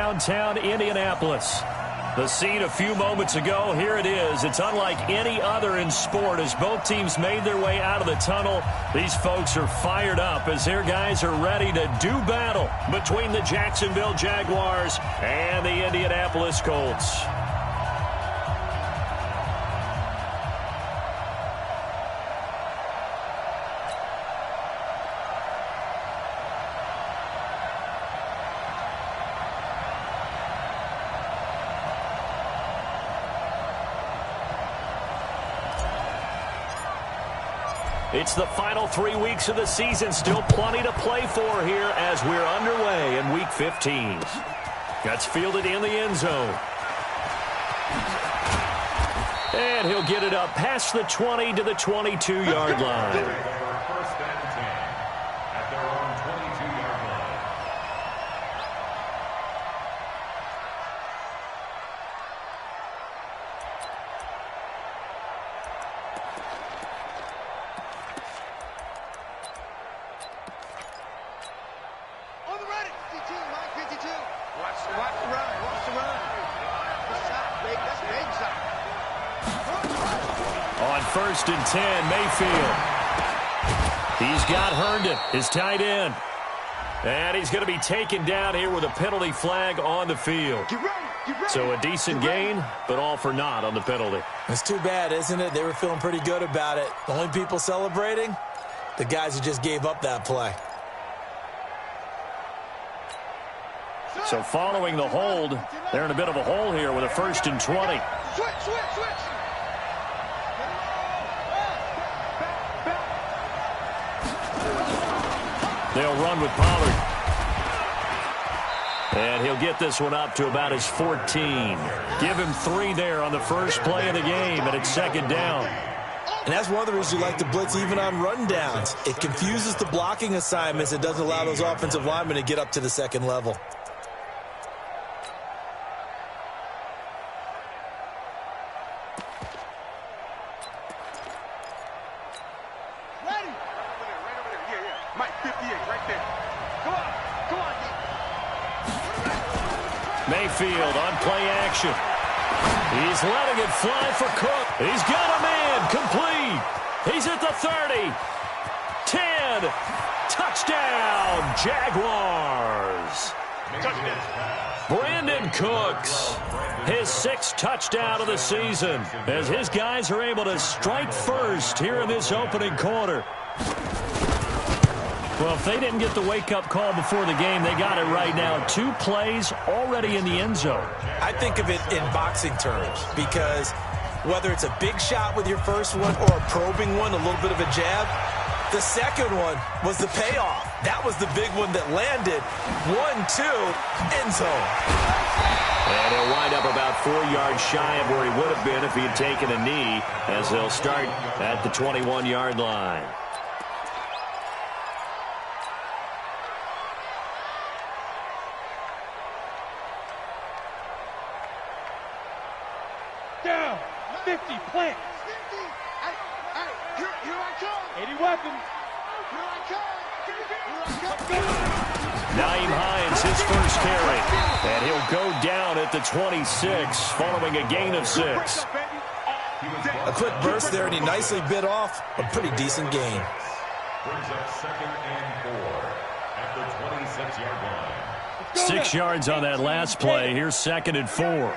downtown Indianapolis. The scene a few moments ago, here it is. It's unlike any other in sport as both teams made their way out of the tunnel. These folks are fired up as their guys are ready to do battle between the Jacksonville Jaguars and the Indianapolis Colts. It's the final 3 weeks of the season. Still plenty to play for here as we're underway in Week 15. That's fielded in the end zone. And he'll get it up past the 20 to the 22-yard line. On 1st and 10, Mayfield. He's got Herndon, his tight end. And he's going to be taken down here with a penalty flag on the field. So a decent gain, but all for naught on the penalty. It's too bad, isn't it? They were feeling pretty good about it. The only people celebrating, the guys who just gave up that play. So following the hold, they're in a bit of a hole here with a 1st and 20. Switch. They'll run with Pollard. And he'll get this one up to about his 14. Give him 3 there on the first play of the game, and it's 2nd down. And that's one of the reasons you like to blitz even on rundowns. It confuses the blocking assignments. It doesn't allow those offensive linemen to get up to the 2nd level. Mayfield on play action. He's letting it fly for Cook. He's got a man complete. He's at the 30. 10. Touchdown, Jaguars. Brandon Cooks, his 6th touchdown of the season, as his guys are able to strike first here in this opening quarter. Well, if they didn't get the wake-up call before the game, they got it right now. 2 plays already in the end zone. I think of it in boxing terms because whether it's a big shot with your first one or a probing one, a little bit of a jab, the second one was the payoff. That was the big one that landed. 1-2, end zone. And he'll wind up about 4 yards shy of where he would have been if he had taken a knee, as they'll start at the 21-yard line. Down, 50, plant. Here I come. 80 weapons. Here I come. Naeem Hines, his first carry. And he'll go down at the 26, following a gain of 6. A quick burst there, and he nicely bit off a pretty decent gain. Brings up 2nd and 4 at the 26-yard line. 6 yards on that last play. Here's 2nd and 4.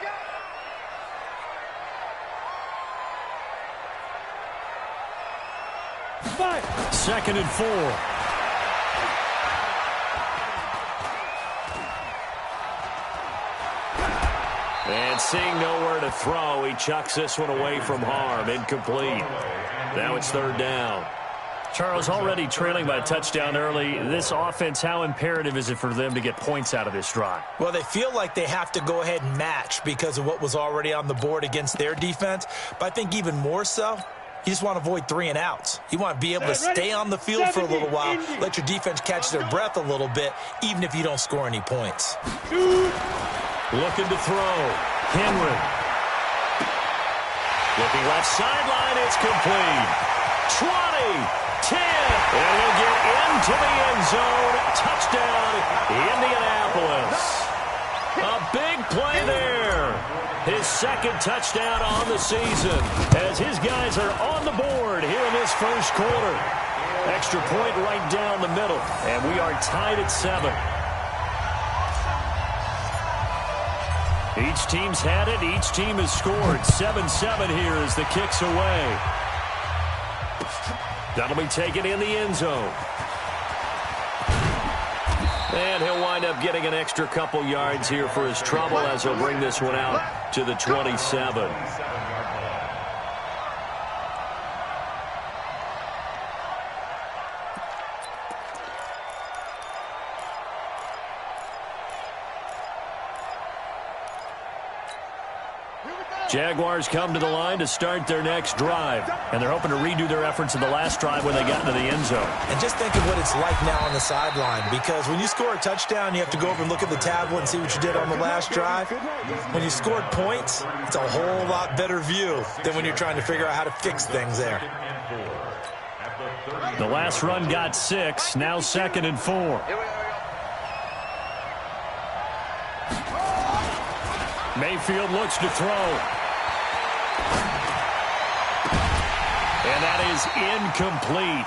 Five. 2nd and 4. And seeing nowhere to throw, he chucks this one away from harm. Incomplete. Now it's 3rd down. Charles, already trailing by a touchdown early. This offense, how imperative is it for them to get points out of this drive? Well, they feel like they have to go ahead and match because of what was already on the board against their defense. But I think even more so, you just want to avoid 3 and outs. You want to be able to stay on the field for a little while, let your defense catch their breath a little bit, even if you don't score any points. Looking to throw. Henry. Looking left sideline. It's complete. 20, 10. And he'll get into the end zone. Touchdown, Indianapolis. A big play there. His second touchdown on the season as his guys are on the board here in this first quarter. Extra point right down the middle, and we are tied at 7. Each team's had it. Each team has scored. 7-7 here as the kick's away. That'll be taken in the end zone. And he'll wind up getting an extra couple yards here for his trouble as he'll bring this one out to the 27. Jaguars come to the line to start their next drive, and they're hoping to redo their efforts in the last drive when they got into the end zone. And just think of what it's like now on the sideline, because when you score a touchdown, you have to go over and look at the tablet and see what you did on the last drive. When you scored points, it's a whole lot better view than when you're trying to figure out how to fix things there. The last run got 6, now 2nd and 4. Mayfield looks to throw. And that is incomplete.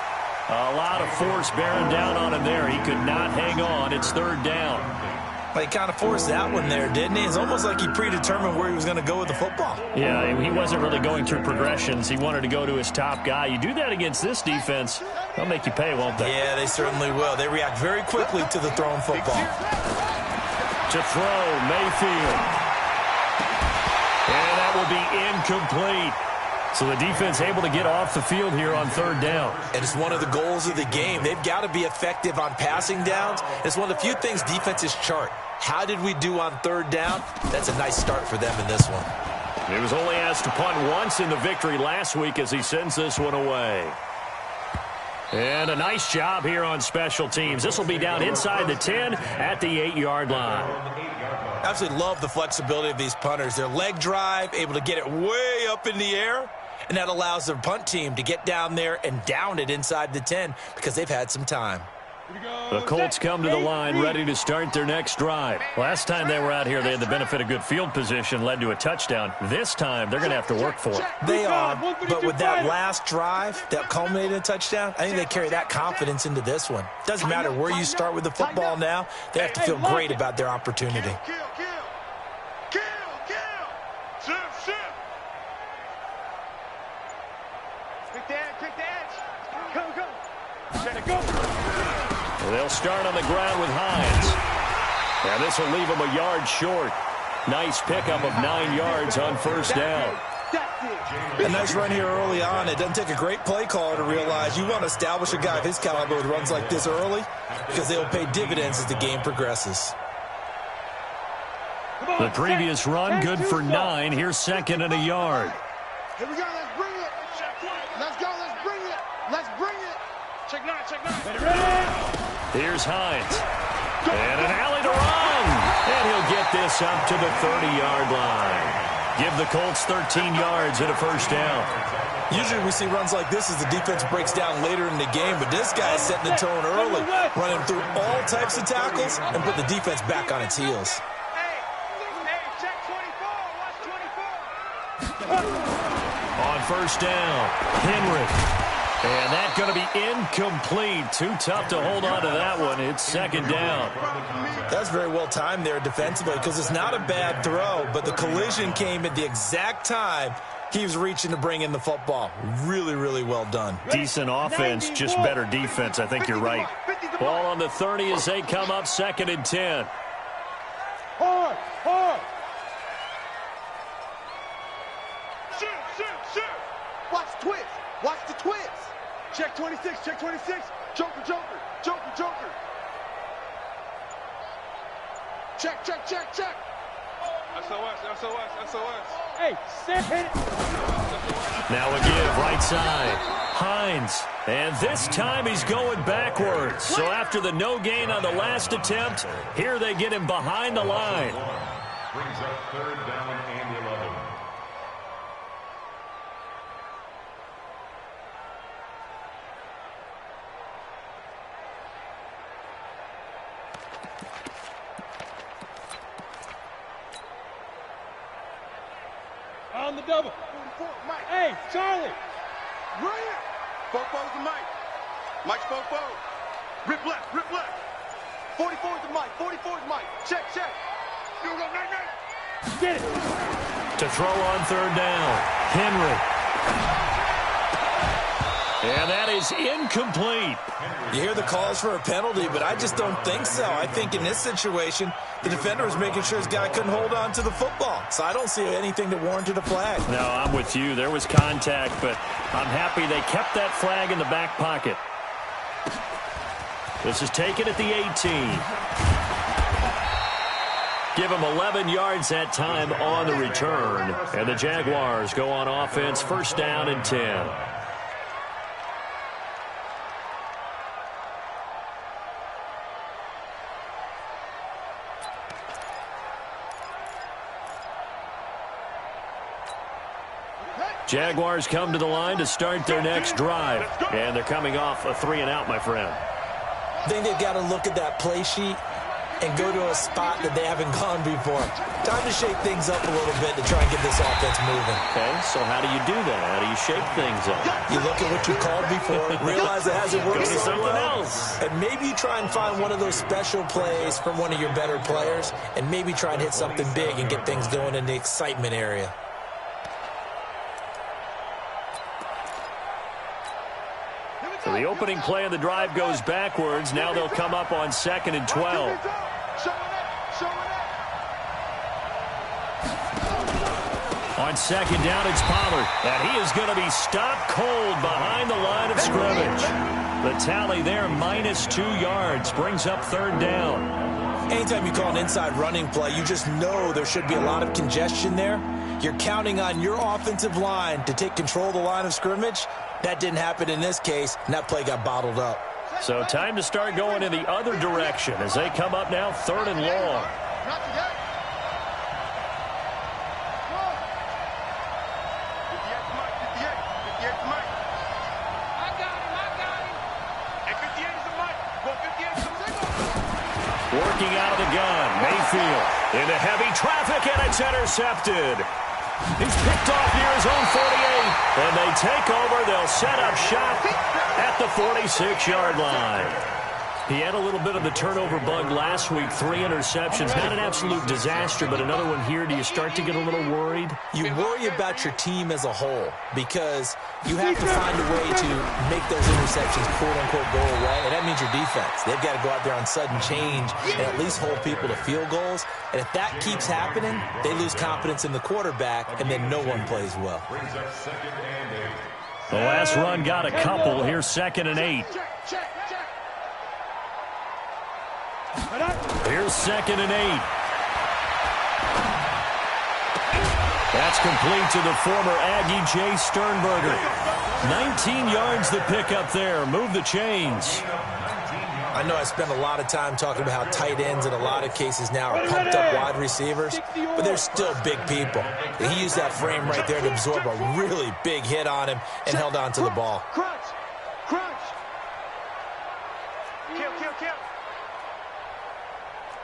A lot of force bearing down on him there. He could not hang on. It's 3rd down. Well, he kind of forced that one there, didn't he? It's almost like he predetermined where he was going to go with the football. Yeah, he wasn't really going through progressions. He wanted to go to his top guy. You do that against this defense, they'll make you pay, won't they? Yeah, they certainly will. They react very quickly to the thrown football. To throw, Mayfield. And that will be incomplete. So the defense able to get off the field here on 3rd down. And it's one of the goals of the game. They've got to be effective on passing downs. It's one of the few things defenses chart. How did we do on 3rd down? That's a nice start for them in this one. He was only asked to punt once in the victory last week as he sends this one away. And a nice job here on special teams. This will be down inside the 10 at the 8-yard line. Absolutely love the flexibility of these punters. Their leg drive, able to get it way up in the air, and that allows their punt team to get down there and down it inside the 10 because they've had some time. The Colts come to the line ready to start their next drive. Last time they were out here, they had the benefit of good field position, led to a touchdown. This time, they're going to have to work for it. They are, but with that last drive that culminated in a touchdown, I think they carry that confidence into this one. Doesn't matter where you start with the football now, they have to feel great about their opportunity. They'll start on the ground with Hines. And this will leave him a yard short. Nice pickup of 9 yards on 1st down. A nice run here early on. It doesn't take a great play caller to realize you want to establish a guy of his caliber with runs like this early because they'll pay dividends as the game progresses. The previous run, good for 9. Here's 2nd and a yard. Here we go. Let's bring it. Let's go. Let's bring it. Let's bring it. Check 9. Check 9. Ready? Here's Hines. And an alley to run. And he'll get this up to the 30-yard line. Give the Colts 13 yards and a 1st down. Usually we see runs like this as the defense breaks down later in the game, but this guy is setting the tone early, running through all types of tackles and put the defense back on its heels. Check 24. Watch 24. On 1st down, Henry. And that's going to be incomplete. Too tough to hold on to that one. It's 2nd down. That's very well timed there defensively because it's not a bad throw, but the collision came at the exact time he was reaching to bring in the football. Really, really well done. Decent offense, just better defense. I think you're right. Ball on the 30 as they come up 2nd and 10. Hard. Shoot. Watch the twist. Watch the twist. Check 26. Check 26. Joker. Check. SOS. Hey, hit it. Now a give, right side. Hines. And this time he's going backwards. So after the no gain on the last attempt, here they get him behind the line. Brings up 3rd down and 11. On the double. Mike. Hey, Charlie. Bring it. Fofo's to Mike. Mike's Fofo. Rip left, rip left. 44 to Mike, 44 to Mike. Check, check. You go, night, night. Get it. To throw on third down, Henry. And that is incomplete. You hear the calls for a penalty, but I just don't think so. I think in this situation, the defender was making sure his guy couldn't hold on to the football. So I don't see anything that warranted a flag. No, I'm with you. There was contact, but I'm happy they kept that flag in the back pocket. This is taken at the 18. Give him 11 yards that time on the return. And the Jaguars go on offense, first down and 10. Jaguars come to the line to start their next drive. And they're coming off a 3-and-out, my friend. I think they've got to look at that play sheet and go to a spot that they haven't gone before. Time to shake things up a little bit to try and get this offense moving. Okay, so how do you do that? How do you shake things up? You look at what you called before, realize it hasn't worked Go to so something well, else. and maybe you try and find one of those special plays from one of your better players, and maybe try and hit something big and get things going in the excitement area. So the opening play of the drive goes backwards. Now they'll come up on 2nd and 12. On 2nd down, it's Pollard. And he is going to be stopped cold behind the line of scrimmage. The tally there, -2 yards, brings up 3rd down. Anytime you call an inside running play, you just know there should be a lot of congestion there. You're counting on your offensive line to take control of the line of scrimmage. That didn't happen in this case, and that play got bottled up. So time to start going in the other direction as they come up now 3rd and long. Not today. Working out of the gun, Mayfield into heavy traffic, and it's intercepted. He's picked off near his own 48, and they take over. They'll set up shop at the 46-yard line. He had a little bit of the turnover bug last week, 3 interceptions. Not an absolute disaster, but another one here. Do you start to get a little worried? You worry about your team as a whole because you have to find a way to make those interceptions, quote-unquote, go away, and that means your defense. They've got to go out there on sudden change and at least hold people to field goals. And if that keeps happening, they lose confidence in the quarterback, and then no one plays well. The last run got a couple. Here's 2nd and 8. Here's 2nd and 8. That's complete to the former Aggie, Jay Sternberger. 19 yards the pickup there. Move the chains. I know I spend a lot of time talking about how tight ends in a lot of cases now are pumped up wide receivers, but they're still big people. He used that frame right there to absorb a really big hit on him and held on to the ball. Crunch. Crunch. Kill, kill, kill.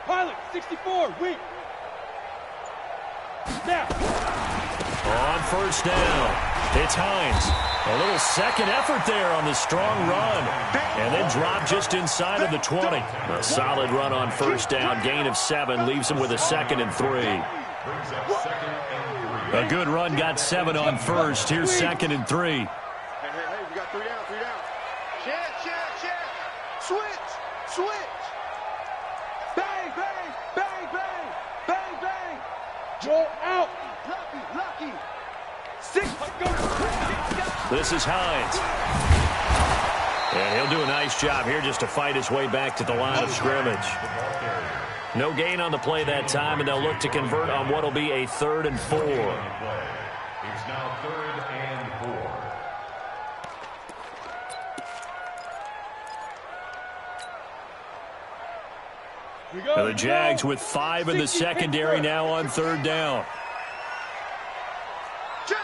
Pilot, 64, weak. Now. On 1st down, it's Hines. A little second effort there on the strong run. And then drop just inside of the 20. A solid run on 1st down. Gain of 7 leaves him with a 2nd and 3. A good run got 7 on 1st. Here's 2nd and 3. Hey, we got 3 down, 3 down. Check. Switch. Bang, bang, bang, bang, bang, bang. Joel out. Lucky. 6. This is Hines. And he'll do a nice job here just to fight his way back to the line of scrimmage. No gain on the play that time, and they'll look to convert on what will be a 3rd and 4. It's now 3rd and 4. The Jags with 5 in the secondary now on 3rd down. Check.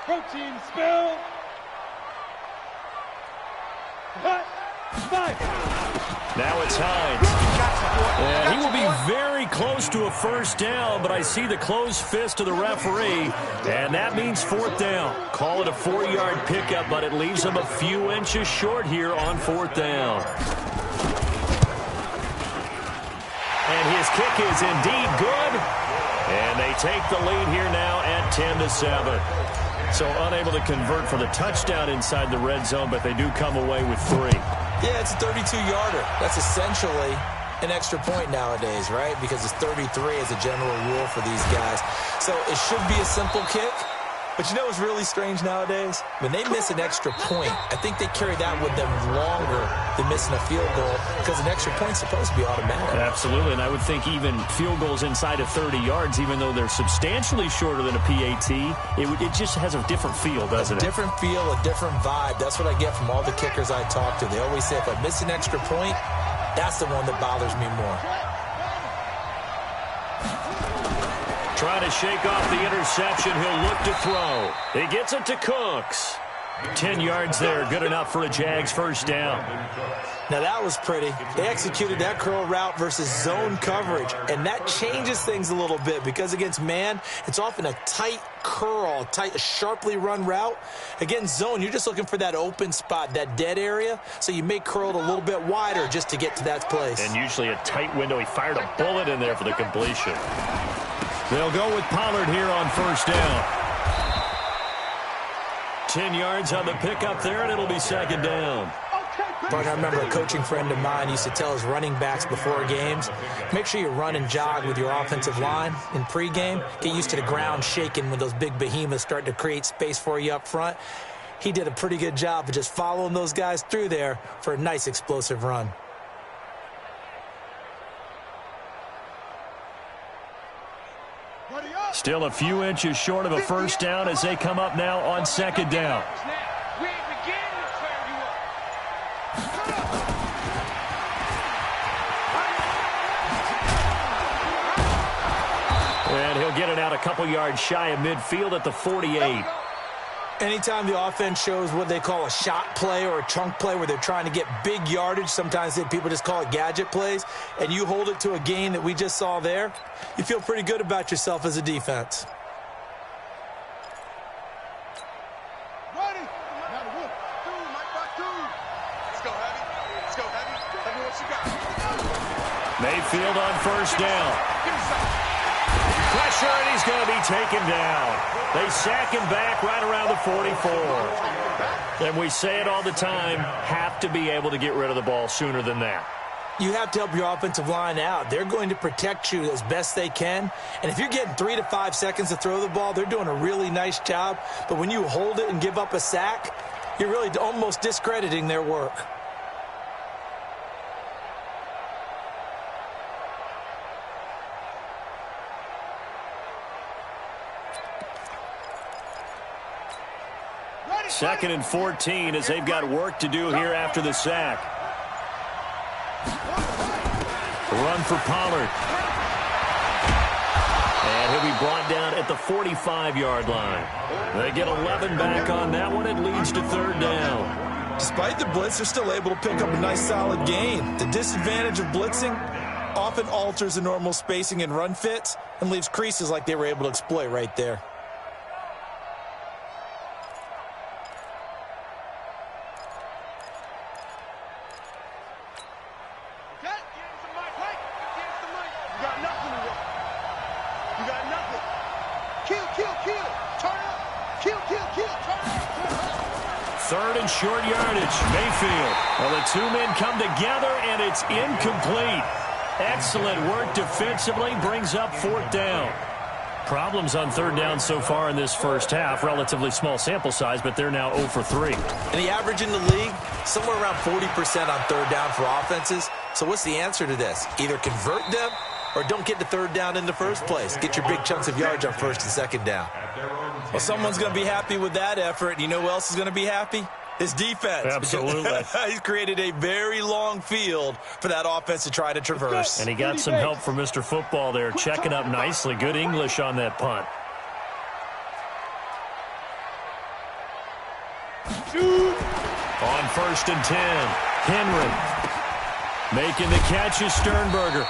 Protein spill. Hut. 5. Now it's Hines. Yeah, he will be very close to a first down, but I see the closed fist of the referee, and that means fourth down. Call it a 4-yard pickup, but it leaves him a few inches short here on fourth down. And his kick is indeed good, and they take the lead here now at 10-7. So unable to convert for the touchdown inside the red zone, but they do come away with 3. Yeah, it's a 32-yarder. That's essentially an extra point nowadays, right? Because it's 33 as a general rule for these guys. So it should be a simple kick. But you know what's really strange nowadays? When they miss an extra point, I think they carry that with them longer than missing a field goal because an extra point's supposed to be automatic. Absolutely, and I would think even field goals inside of 30 yards, even though they're substantially shorter than a PAT, it just has a different feel, doesn't it? A different feel, a different vibe. That's what I get from all the kickers I talk to. They always say if I miss an extra point, that's the one that bothers me more. Trying to shake off the interception. He'll look to throw. He gets it to Cooks. 10 yards there. Good enough for a Jags first down. Now that was pretty. They executed that curl route versus zone coverage, and that changes things a little bit because against man, it's often a tight curl, a sharply run route. Against zone, you're just looking for that open spot, that dead area, so you may curl it a little bit wider just to get to that place. And usually a tight window. He fired a bullet in there for the completion. They'll go with Pollard here on first down. 10 yards on the pickup there, and it'll be second down. Partner, I remember a coaching friend of mine used to tell his running backs before games, make sure you run and jog with your offensive line in pregame. Get used to the ground shaking when those big behemoths start to create space for you up front. He did a pretty good job of just following those guys through there for a nice explosive run. Still a few inches short of a first down as they come up now on second down. And he'll get it out a couple yards shy of midfield at the 48. Anytime the offense shows what they call a shot play or a chunk play where they're trying to get big yardage, sometimes people just call it gadget plays, and you hold it to a gain that we just saw there, you feel pretty good about yourself as a defense. Ready. Let's go, Heavy. Let's go, Heavy. Heavy, what you got? Mayfield on first down. Pressure, and he's going to be taken down. They sack him back right around the 44. And we say it all the time, have to be able to get rid of the ball sooner than that. You have to help your offensive line out. They're going to protect you as best they can. And if you're getting 3 to 5 seconds to throw the ball, they're doing a really nice job. But when you hold it and give up a sack, you're really almost discrediting their work. Second and 14 as they've got work to do here after the sack. Run for Pollard. And he'll be brought down at the 45-yard line. They get 11 back on that one. It leads to third down. Despite the blitz, they're still able to pick up a nice solid gain. The disadvantage of blitzing often alters the normal spacing and run fits and leaves creases like they were able to exploit right there. Third and short yardage. Mayfield. Well, the two men come together, and it's incomplete. Excellent work defensively. Brings up fourth down. Problems on third down so far in this first half. Relatively small sample size, but they're now 0 for 3. And the average in the league, somewhere around 40% on third down for offenses. So what's the answer to this? Either convert them or don't get to third down in the first place. Get your big chunks of yards on first and second down. Well, someone's going to be happy with that effort. And you know who else is going to be happy? His defense. Absolutely. He's created a very long field for that offense to try to traverse. And he got some help from Mr. Football there, checking up nicely. Good English on that punt. On first and 10, Henry. Making the catch is Sternberger.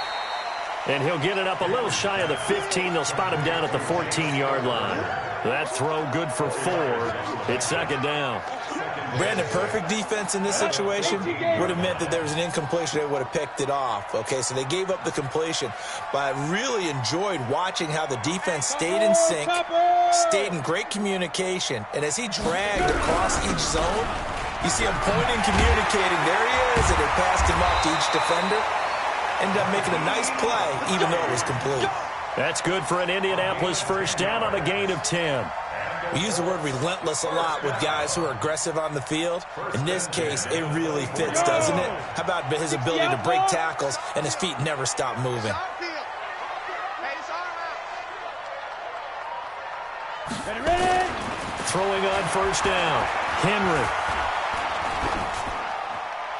And he'll get it up a little shy of the 15. They'll spot him down at the 14-yard line. That throw good for 4. It's second down. Brandon, perfect defense in this situation would have meant that there was an incompletion. They would have picked it off. Okay, so they gave up the completion. But I really enjoyed watching how the defense stayed in sync, stayed in great communication. And as he dragged across each zone, you see him pointing, communicating. There he is, and they passed him off to each defender. Ended up making a nice play, even though it was complete. That's good for an Indianapolis first down on a gain of 10. We use the word relentless a lot with guys who are aggressive on the field. In this case, it really fits, doesn't it? How about his ability to break tackles and his feet never stop moving? Throwing on first down, Henry.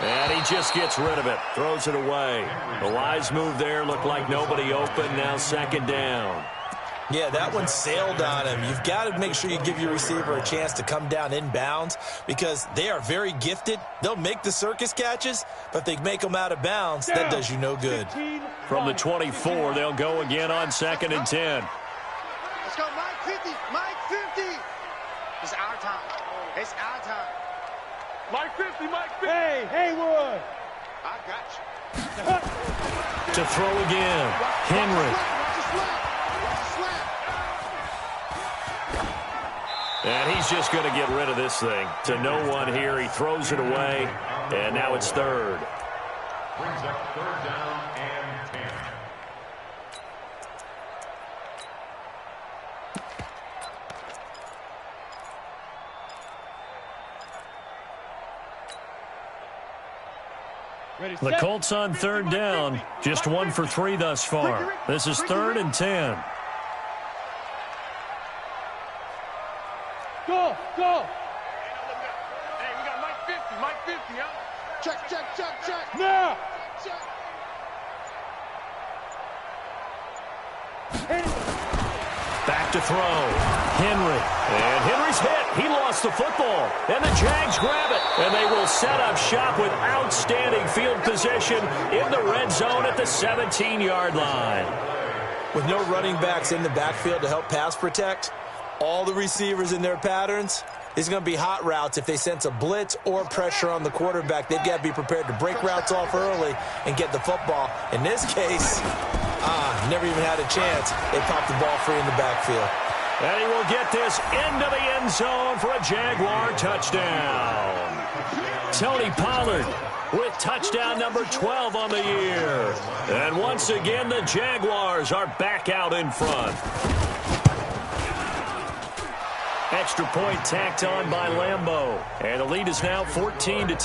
And he just gets rid of it, throws it away. The wise move there, looked like nobody open, now second down. Yeah, that one sailed on him. You've got to make sure you give your receiver a chance to come down inbounds because they are very gifted. They'll make the circus catches, but if they make them out of bounds, that does you no good. From the 24, they'll go again on second and 10. Let's go, Mike 50, Mike 50. It's our time. It's our time. Mike 50, Mike 50. Hey, Haywood. I got you. To throw again, Henry. And he's just going to get rid of this thing. To no one here, he throws it away, and now it's third. Brings up third down and 10. The Colts on third down, just 1 for 3 thus far. This is third and 10. Go, go. Hey, we got Mike 50, huh? Check. Now. Back to throw. Henry. And Henry's hit. He lost the football. And the Jags grab it. And they will set up shop with outstanding field position in the red zone at the 17-yard line. With no running backs in the backfield to help pass protect, all the receivers in their patterns, it's going to be hot routes if they sense a blitz or pressure on the quarterback. They've got to be prepared to break routes off early and get the football. In this case, never even had a chance. They popped the ball free in the backfield. And he will get this into the end zone for a Jaguar touchdown. Tony Pollard with touchdown number 12 on the year. And once again, the Jaguars are back out in front. Extra point tacked on by Lambeau. And the lead is now 14-10.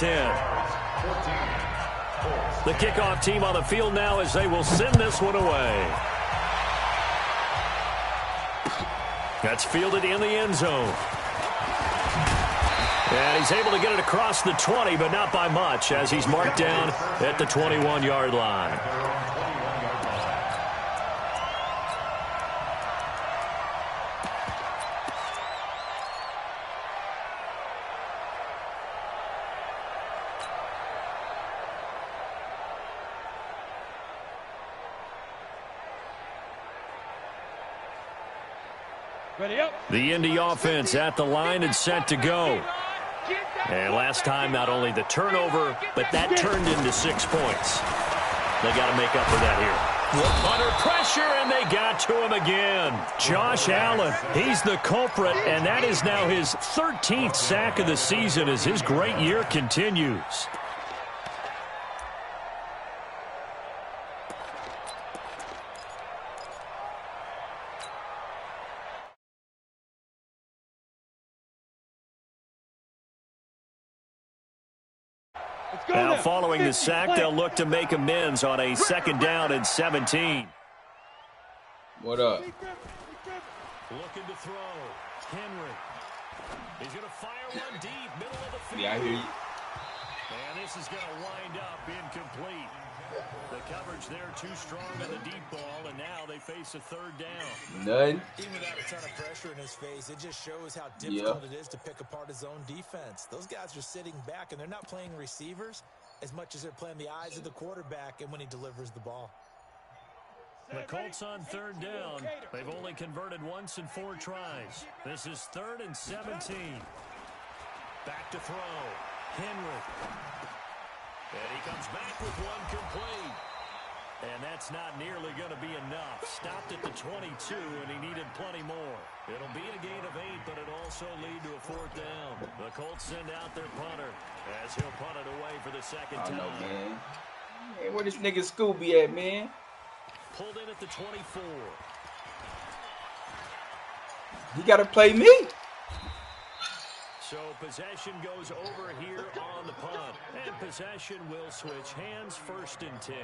The kickoff team on the field now as they will send this one away. That's fielded in the end zone. And he's able to get it across the 20, but not by much as he's marked down at the 21-yard line. The Indy offense at the line and set to go. And last time, not only the turnover, but that turned into 6 points. They got to make up for that here. Under pressure, and they got to him again. Josh Allen, he's the culprit, and that is now his 13th sack of the season as his great year continues. Now, following the sack, they'll look to make amends on a second down and 17. What up? Looking to throw. Henry. He's going to fire one deep, middle of the field. Yeah, I hear you. And this is going to wind up incomplete. The coverage there too strong on the deep ball, and now they face a third down. None. Even without a ton of pressure in his face, it just shows how difficult it is to pick apart his own defense. Those guys are sitting back, and they're not playing receivers. as much as they're playing the eyes of the quarterback and when he delivers the ball. The Colts on third down. They've only converted once in 4 tries. This is 3rd and 17. Back to throw. Henry. And he comes back with one complete. And that's not nearly going to be enough. Stopped at the 22, and he needed plenty more. It'll be a gain of 8, but it'll also lead to a 4th down. The Colts send out their punter as he'll punt it away for the second time. I know, man. Hey, where this nigga Scooby at, man? Pulled in at the 24. He got to play me. So possession goes over here on the punt. And possession will switch hands, 1st and 10.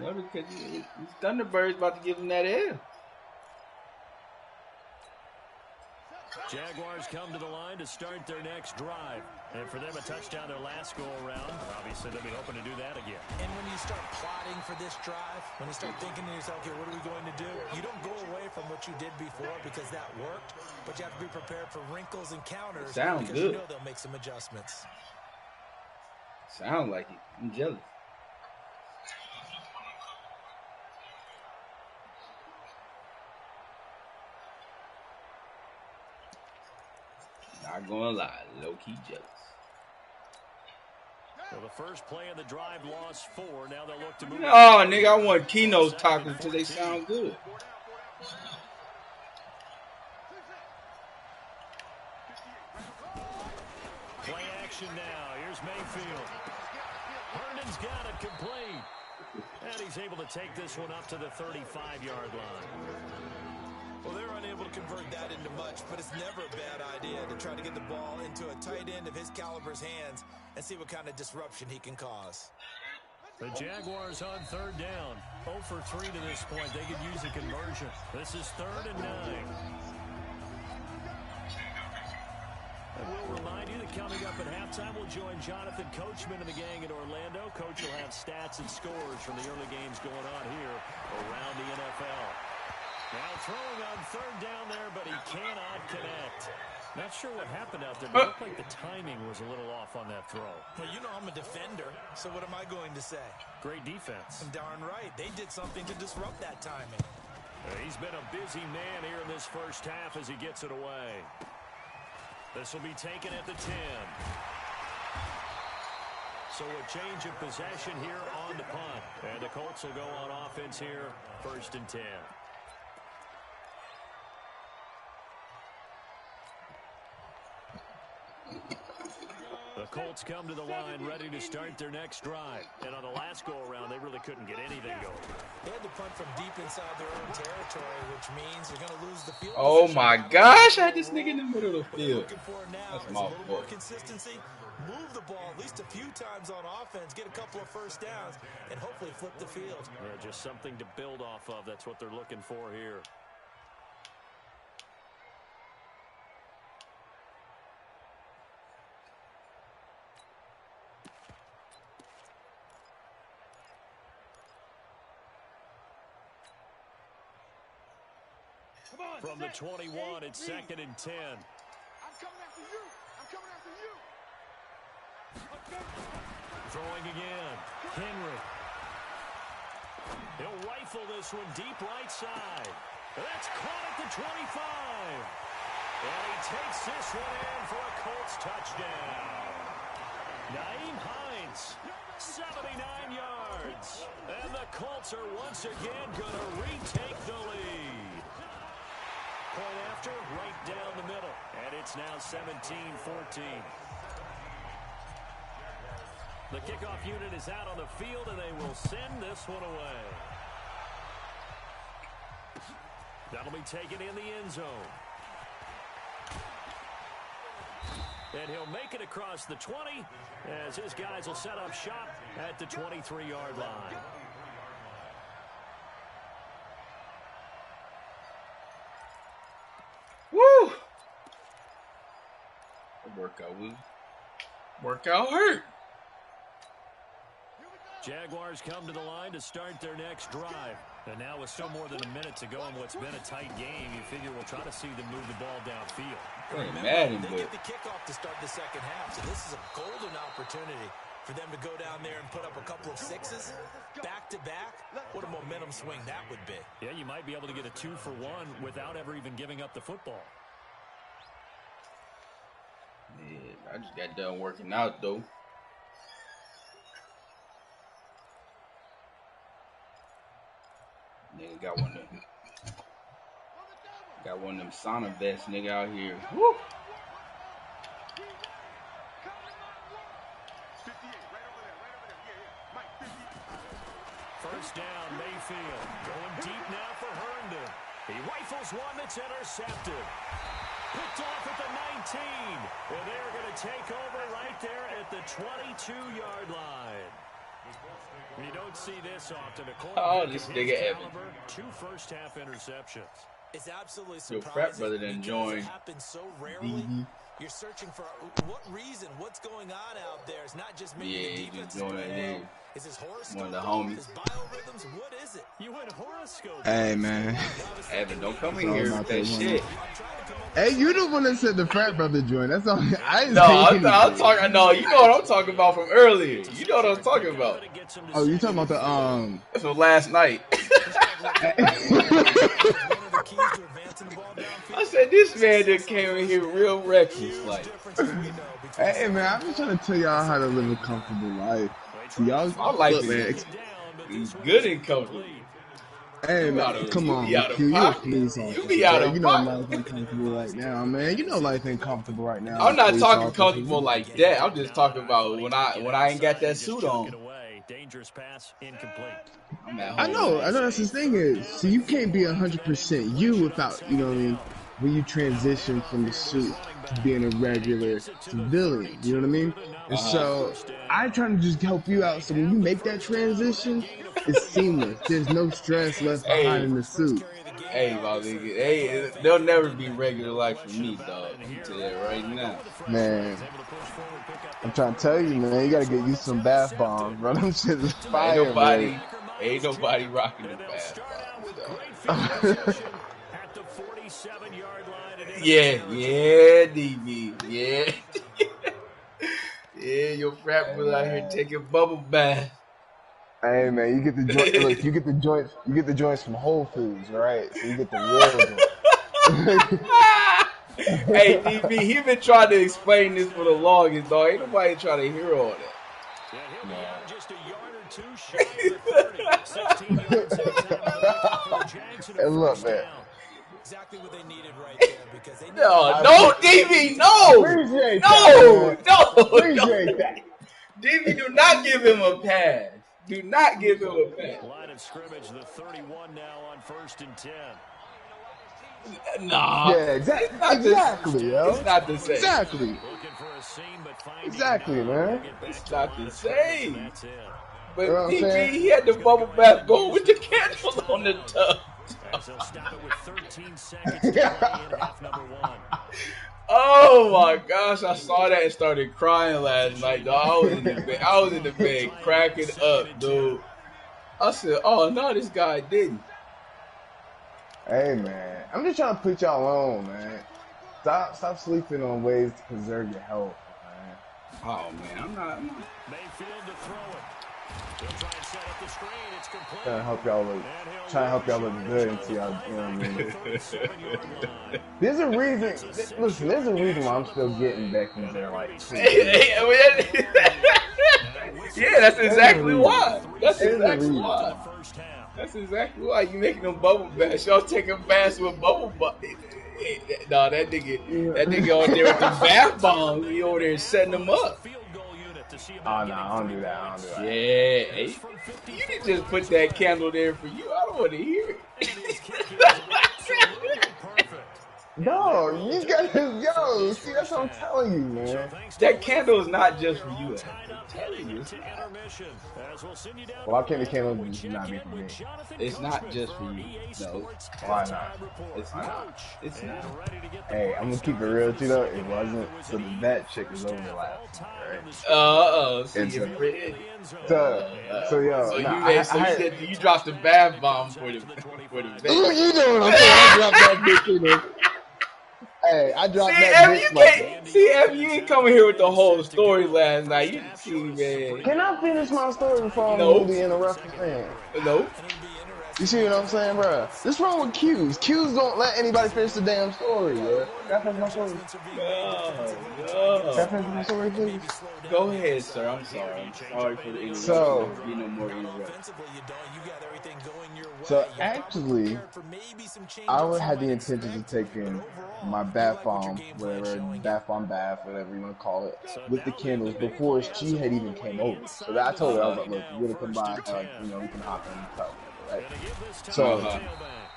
No, because these Thunderbirds about to give him that L. Jaguars come to the line to start their next drive. And for them, a touchdown their last go-around. Obviously, they'll be hoping to do that again. And when you start plotting for this drive, when you start thinking to yourself, okay, what are we going to do? You don't go away from what you did before because that worked, but you have to be prepared for wrinkles and counters. Sounds because good. You know they'll make some adjustments. Sound like it. I'm jealous. Not gonna lie, low-key jealous. Well, the first play of the drive lost 4. Now they'll look to move. Oh, nigga, I want Keno's tacos until they sound good. Play action now. Here's Mayfield. Herndon's got it complete. And he's able to take this one up to the 35-yard line. Well, they're unable to convert that into much, but it's never a bad idea to try to get the ball into a tight end of his caliber's hands and see what kind of disruption he can cause. The Jaguars on third down. 0 for 3 to this point. They could use a conversion. This is 3rd and 9. And we'll remind you that coming up at halftime, we'll join Jonathan Coachman and the gang in Orlando. Coach will have stats and scores from the early games going on here around the NFL. Now throwing on third down there, but he cannot connect. Not sure what happened out there, but it looked like the timing was a little off on that throw. Well, you know I'm a defender, so what am I going to say? Great defense. I'm darn right. They did something to disrupt that timing. He's been a busy man here in this first half as he gets it away. This will be taken at the 10. So a change of possession here on the punt. And the Colts will go on offense here, 1st and 10. The Colts come to the line ready to start their next drive. And on the last go-around, they really couldn't get anything going. They had to punt from deep inside their own territory, which means they're going to lose the field. Oh my gosh, I had this nigga in the middle of the field. That's my a little more fault. consistency. Move the ball at least a few times on offense, get a couple of first downs, and hopefully flip the field. Yeah, just something to build off of. That's what they're looking for here. From the 21, it's 2nd and 10. I'm coming after you. I'm coming after you. Throwing again. Henry. He'll rifle this one deep right side. That's caught at the 25. And he takes this one in for a Colts touchdown. Nyheim Hines, 79 yards. And the Colts are once again going to retake the lead. Point after, right down the middle. And it's now 17-14. The kickoff unit is out on the field, and they will send this one away. That'll be taken in the end zone. And he'll make it across the 20 as his guys will set up shop at the 23-yard line. Woo! Workout hurt. Jaguars come to the line to start their next drive. And now with still more than a minute to go in what's been a tight game, you figure we'll try to see them move the ball downfield. Remember, they get the kickoff to start the second half, so this is a golden opportunity for them to go down there and put up a couple of sixes back-to-back. What a momentum swing that would be. Yeah, you might be able to get a 2-for-1 without ever even giving up the football. Yeah, I just got done working out, though. Nigga got one of them sauna vests, nigga, out here. Woo! First down, Mayfield. Going deep now for Herndon. He rifles one that's intercepted. Picked off at the 19. And they're going to take over right there at the 22-yard line. You don't see this often. This nigga Evan. 2 first-half interceptions. It's absolutely Your surprising. frat brother didn't join. It happens so rarely. You're searching for what reason, what's going on out there. It's not just maybe the defense is playing well. Is his horoscope? One of the homies. His biorhythms? What is it? You went horoscope. Hey, man. Evan, don't come in here with that shit. Hey, you the one that said the frat brother joined. That's all. I didn't No, say I'm talking. No, you know what I'm talking about from earlier. You know what I'm talking about. Oh, you talking about the That's from last night. I said this man just came in here real reckless, like. Hey, man, I'm just trying to tell y'all how to live a comfortable life. See, y'all, My life look, is man. He's good and comfortable. Hey, man, come on, you a police officer. You be out of You know life ain't comfortable right now, man. You know life ain't comfortable right now. I'm not talking comfortable like that. I'm just talking about when I ain't got that suit on. Dangerous pass, incomplete. I know that's the thing is. So you can't be 100% you without, you know what I mean, when you transition from the suit to being a regular civilian, you know what I mean? And so I trying to just help you out so when you make that transition, it's seamless. There's no stress left behind in the suit. Hey, my nigga. Hey, they'll never be regular life for me, dog. I'll tell you that right now. Man, I'm trying to tell you, man, you gotta get used to some bath bombs, bro. Them shit is fire, Ain't nobody rocking the bath bombs. Yeah, DB, yeah. Yeah, your frat brother out here taking bubble bath. Hey man, you get the joint. Look, you get the joints from Whole Foods, right? So you get the real joint. Hey, DB, he been trying to explain this for the longest, dog. Ain't nobody trying to hear all that. And look, man. Exactly what they needed right there because they No, DB, no, Appreciate that. DB, do not give him a pass. Do not give him a pass. Line of scrimmage, the 31 now on 1st and 10. Nah. Yeah, exactly, yo. It's not the same. Exactly, man. It's not the same. But You know what I'm DB, saying? he had the bubble bath going with the candle on the tub. Oh my gosh, I saw that and started crying last night, dog. I was in the bed cracking up, dude. I said, oh no, this guy didn't. Hey man, I'm just trying to put y'all on, man. Stop sleeping on ways to preserve your health, man. Oh man, I'm not. Mayfield to throw it. He'll try and set up the screen. It's complete. Trying to help y'all look good until y'all, you know what I mean? There's a reason. Listen, there's a reason why I'm still getting Beckham there, like. Yeah, that's exactly why. That's exactly why. That's exactly why you making them bubble baths. Y'all taking baths with bubble baths. No, that nigga on there with the bath bombs. He over there setting them up. Oh no, I don't do that. Yeah, hey, you can just put that candle there for you. I don't want to hear it. No, you got to yo. See, that's what I'm telling you, man. That candle is not just for you. I'm telling you, it's not. Why can't the candle not be for me? It's not just for you. No. Why not? It's not. It's not. Hey, I'm gonna keep it real with you though. It wasn't. So that chick was over the last month, right? See, so you dropped the bath bomb for the vet. You know what I'm saying? I dropped that bitch in there. Hey, I dropped that bitch. Ev, you ain't coming here with the whole story last night. You see, man. Can I finish my story before I'm rudely interrupted, man? Nope. You see what I'm saying, bro? What's wrong with Q's? Q's don't let anybody finish the damn story, bro. Can I finish my story? No. Can I finish my story, please? Go ahead, sir. I'm sorry. I'm sorry for the interruption. So, be no more interruptions. So actually, I had the intention of taking my bath bomb, whatever, bath, whatever you want to call it, with the candles before she had even came over. So I told her, I was like, look, you're gonna come by, we can hop in and talk, right? So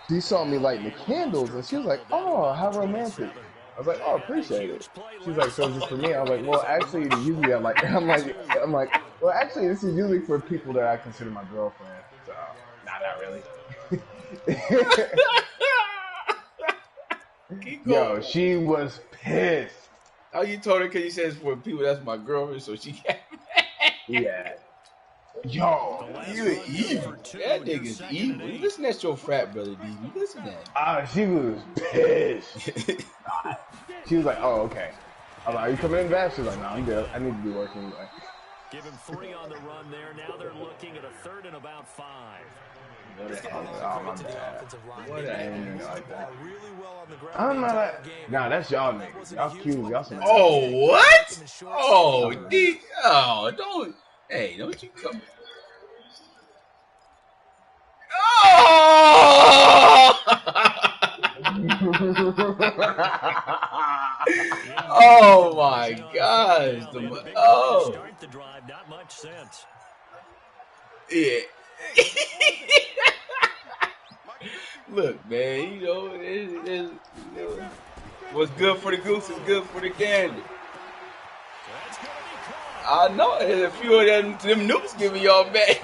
she saw me lighting the candles, and she was like, oh, how romantic. I was like, oh, appreciate it. She's like, so just for me? I was like, well, actually, usually I'm like, well, actually, this is usually for people that I consider my girlfriend. So, not really. Yo, she was pissed. Oh, you told her because you said it's for people that's my girlfriend, so she got mad. Yeah. Yo, you evil. That nigga's evil. You listen at your frat brother, D. You listen to that. She was pissed. She was like, oh, okay. I was like, are you coming in back? She was like, no, I'm good. I need to be working anyway. Give him 3 on the run there. Now they're looking at a 3rd and about 5. Oh, my bad. What I ain't even like that. I'm not like, nah, that's y'all niggas. Y'all cute. Y'all some. Oh, what? Oh, D. Oh, don't. Hey, don't you come. Oh! Oh my gosh. Oh. Yeah. Look, man, what's good for the goose is good for the gander. I know there's a few of them nukes giving y'all back.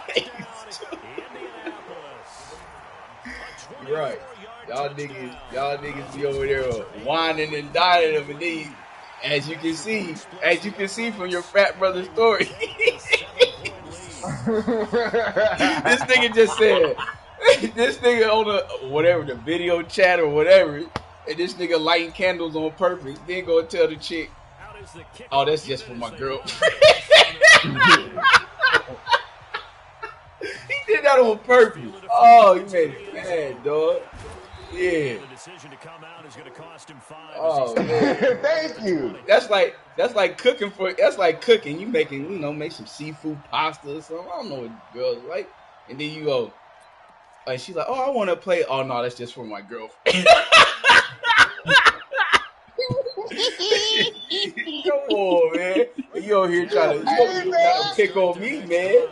Right. Y'all niggas be over there whining and dining them, and then, as you can see from your frat brother story. This nigga just said, this nigga on the video chat or whatever, and this nigga lighting candles on purpose, then go tell the chick, oh, that's just for my girlfriend. He did that on purpose. Oh, you made it mad, dog. Yeah. Oh man. Thank you. That's like cooking. You making, make some seafood pasta or something. I don't know what girls like. And then you go, and she's like, oh, I want to play. Oh no, that's just for my girlfriend. Come on, man. You over here trying to pick on me, man.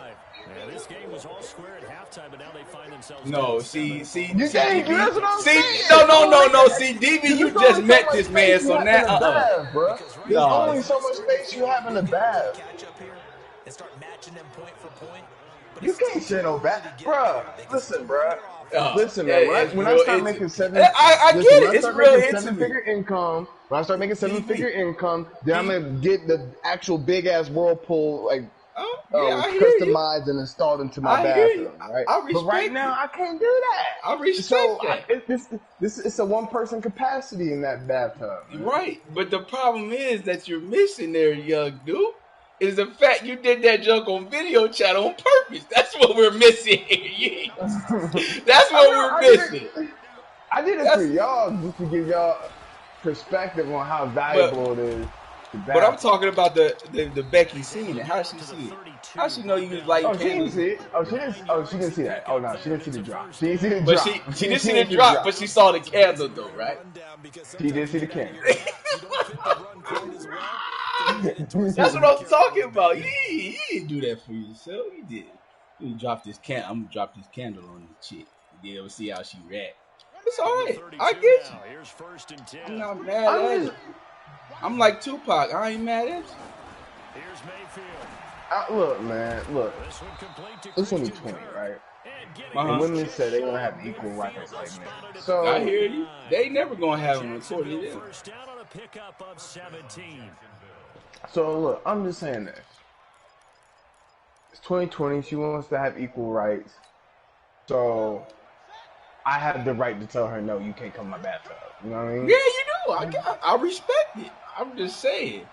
This game was all square at halftime, but now they find themselves. No, see, you can't. That's what I'm saying. No. See, DB, you just met this man, so now, There's only so much space you have in the bath. You can't share no bath, bruh. Listen, bruh. Listen, man. When I start making I get it. It's real intimate. Seven-figure income. When I start making seven-figure income, then I'm gonna get the actual big ass whirlpool, like. Customized and installed into my bathroom, right? But right now, I can't do that. I respect that. It's a one-person capacity in that bathtub. Right, but the problem is that you're missing there, young dude, is the fact you did that junk on video chat on purpose. That's what we're missing. That's what we're missing. I did it for y'all, just to give y'all perspective on how valuable it is. But I'm talking about the Becky seeing it. How did she see it? How she know you was like? She didn't see it. She didn't see that. Oh no, she didn't see the drop. She didn't see the drop. But she didn't see the drop, but she saw the candle though, right? She did see the candle. That's what I'm talking about. You didn't do that for yourself. You did. You dropped this candle. I'm gonna drop this candle on the chick. Yeah, we'll see how she react. It's all right. I get you. I'm not mad at it. I'm like Tupac. I ain't mad at you. Here's Mayfield. Look, man, look. It's 2020, right? And women said they're gonna have equal rights like men. So I hear you. They never gonna have them according to them. First down on a pickup of 17. So look, I'm just saying this. It's 2020. She wants to have equal rights. So I have the right to tell her, no, you can't come in my bathtub. You know what I mean? Yeah, you do. I respect it. I'm just saying.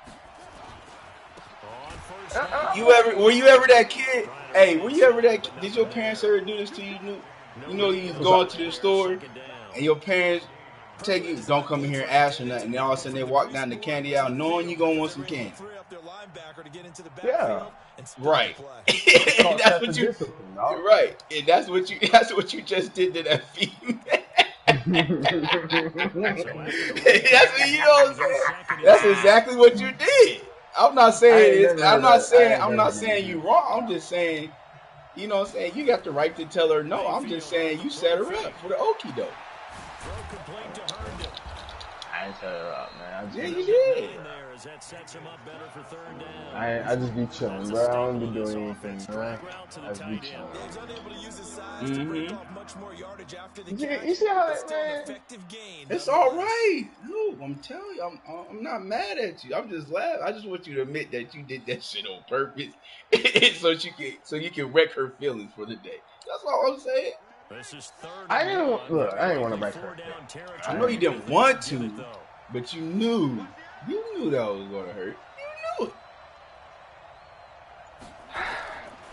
Were you ever that kid? Hey, were you ever that kid? Did your parents ever do this to you? You know, you was going to the store and your parents take you, don't come in here and ask for nothing. And all of a sudden they walk down the candy aisle knowing you gonna want some candy. Yeah. Right. That's what you. Right. And that's what you just did to that female. That's what you know what I'm saying. That's exactly what you did. I'm not saying you wrong. I'm just saying, you know what I'm saying, you got the right to tell her no. I'm just saying you set her up for the okie doke. I ain't set her up, man. Yeah, you did. I just be chilling, bro. I don't be doing anything, bro. I just be chilling. Mm-hmm. You see how that, man? It's all right. No, I'm telling you, I'm not mad at you. I'm just laughing. I just want you to admit that you did that shit on purpose, so you can wreck her feelings for the day. That's all I'm saying. I didn't want to wreck her. I know you didn't want to, but you knew that was gonna hurt. You knew it.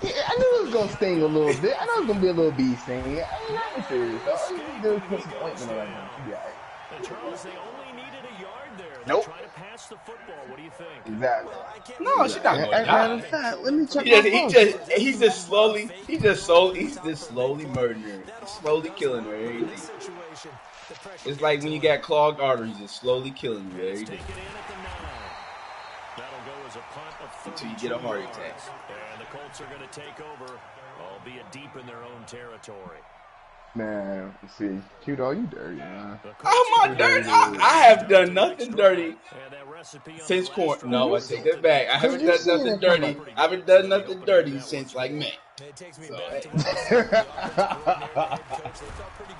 Yeah, I knew it was gonna sting a little bit. I know it was gonna be a little bee sting. I mean, I ain't serious. All you need to do is put some ointment on it. You'll be all right. Charles, they only needed a yard there. Nope. Trying to pass the football. What do you think? Exactly. No, she's not gonna die. Let me check my phone. He's just slowly murdering her. Slowly killing her every day. It's like when you got clogged arteries, it's slowly killing you every day. Until you get a heart attack. And the Colts are going to take over, albeit deep in their own territory. Man, see, Q-Dog, you dirty, man. I'm not dirty. I have done nothing dirty since corn. No, I take that back. I haven't done nothing dirty. I haven't done nothing dirty since like May. So,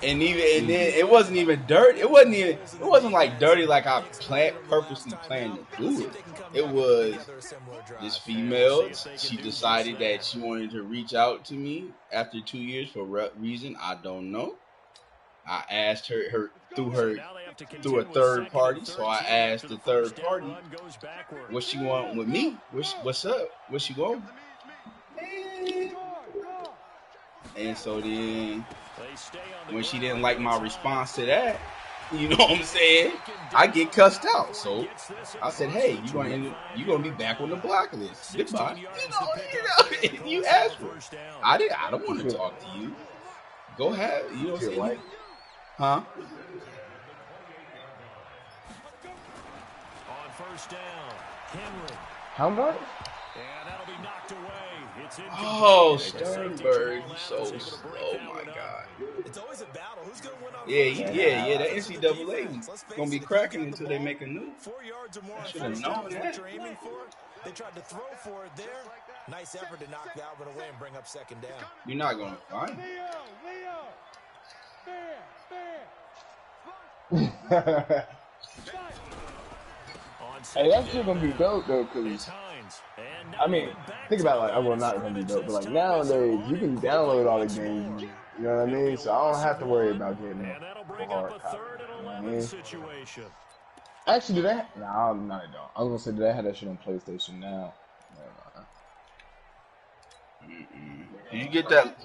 and then it wasn't even dirt. It wasn't like dirty like I purposely planned to do it. It was this female. She decided that she wanted to reach out to me after 2 years for a reason I don't know. I asked her through a third party. So I asked the third party what she want with me. What's up? What she want? And so then when she didn't like my response to that, you know what I'm saying, I get cussed out. So I said, hey, you're gonna be back on the block list. Goodbye. You know, you asked for it. I don't want to talk to you. Go ahead. You know what I'm saying? Huh? On first down, Henry. How much? And that'll be knocked away. Oh, Sternberg, you're so slow. Oh my God. It's always a battle. Who's going to win on yeah. The NCAA gonna be cracking until they make a new. 4 yards or more. I should have known that. You're aiming for. They tried to throw for it there. Nice effort to knock that one away and bring up second down. You're not gonna find Hey, that's still gonna be dope though, cause I mean, think about it, like, well, not gonna be dope, but like nowadays you can download all the games, you know what I mean? So I don't have to worry about getting a hard copy. You know what I mean? Actually, do that? No, I don't. I was gonna say, do they have that shit on PlayStation now? Did you get that?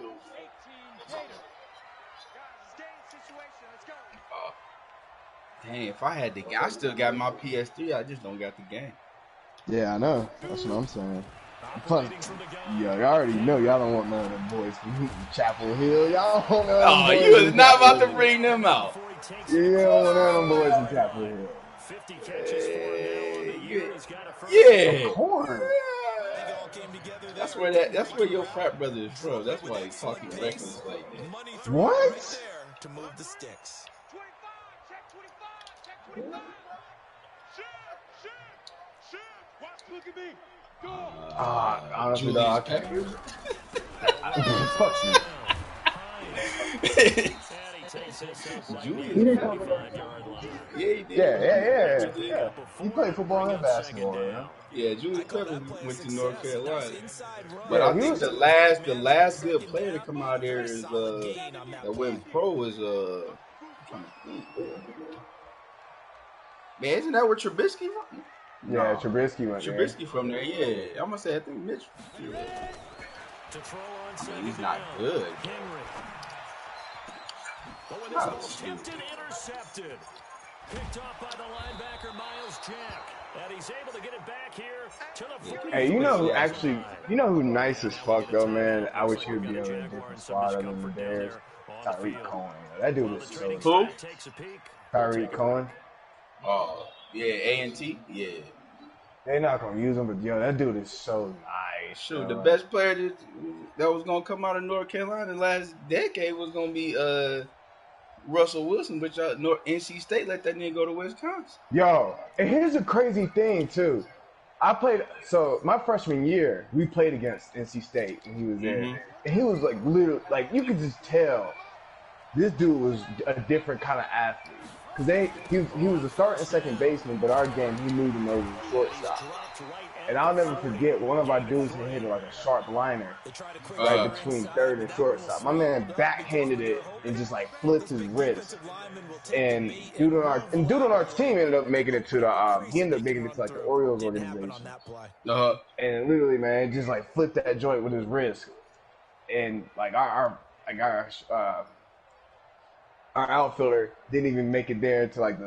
Dang, if I had the game, I still got my PS3. I just don't got the game. Yeah, I know. That's what I'm saying. Yeah, y'all already know y'all don't want none of them boys from Chapel Hill. Y'all don't want none of them boys. You was not about to bring them out. You don't want none of them boys in Chapel Hill. Yeah. Of course. That's where your frat brother is from. That's why he's talking reckless like that. What? To move the sticks. Look at me. Go. Honestly, though, I can't. Fuck you. Julius. Yeah, he did. Yeah. He played football and basketball, yeah. Yeah, Julius Peppers went to North Carolina. But I think the last good player to come out there is that went pro is I'm trying to think. Man, isn't that where Trubisky from? Yeah, Trubisky went there. Trubisky from there, yeah. I'm gonna say I think Mitch. Yeah. I mean, he's not good. Intercepted. Picked off by the linebacker Miles Jack. And he's able to get it back here to the 40. Hey, you know who nice as fuck though, man? I wish he would be on a different squad other than the Bears. Tyreek Cohen. That dude was so. Who? Tyreek Cohen. Oh, yeah, A&T? Yeah. They're not gonna use him, but yo, that dude is so nice. Sure, the best player that was gonna come out of North Carolina last decade was gonna be Russell Wilson, but NC State let that nigga go to Wisconsin. Yo, and here's a crazy thing too. So my freshman year, we played against NC State when he was there, and he was like literally, like you could just tell this dude was a different kind of athlete. Because he was a start and second baseman, but our game, he moved him over to shortstop. And I'll never forget, one of our dudes hit like a sharp liner right between third and shortstop. My man backhanded it and just like flipped his wrist. And dude on our team ended up making it to like the Orioles organization. And literally, man, just like flipped that joint with his wrist. And like our outfielder didn't even make it there to like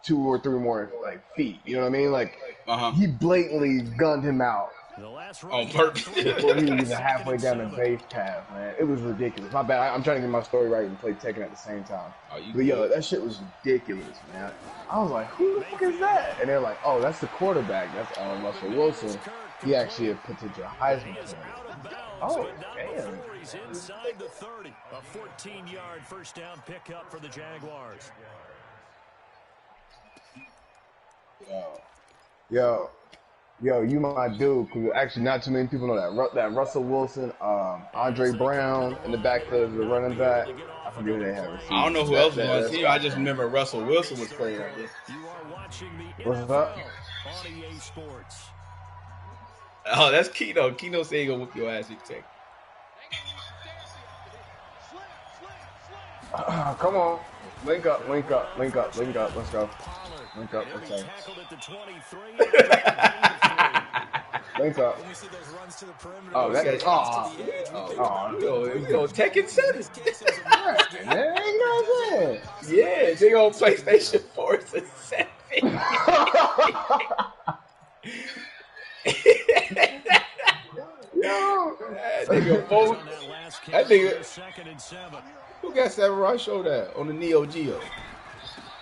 2 or 3 more like feet. You know what I mean? Like he blatantly gunned him out on purpose before he was even halfway down the base path. Man, it was ridiculous. My bad. I'm trying to get my story right and play Tekken at the same time. But yo, that shit was ridiculous, man. I was like, who the fuck is that? And they're like, oh, that's the quarterback. That's Russell Wilson. He actually a potential Heisman player. Oh, damn. He's inside the 30. A 14-yard first down pickup for the Jaguars. Yo, you my dude. Cause actually, not too many people know that Russell Wilson, Andre Brown in the backfield is the running back. I forget who they have. I don't know who else was on the team. I just remember Russell Wilson was playing out there. What's up? On EA Sports. Oh, that's Keno. Keno said he gonna whoop your ass if you take. Come on. Link up. Let's go. Link up. Let's go. Link up. Oh, that's Go Tekken 7. Man, yeah, they on PlayStation 4 and 7. Yo, that nigga. Who got Samurai Shodown on the Neo Geo?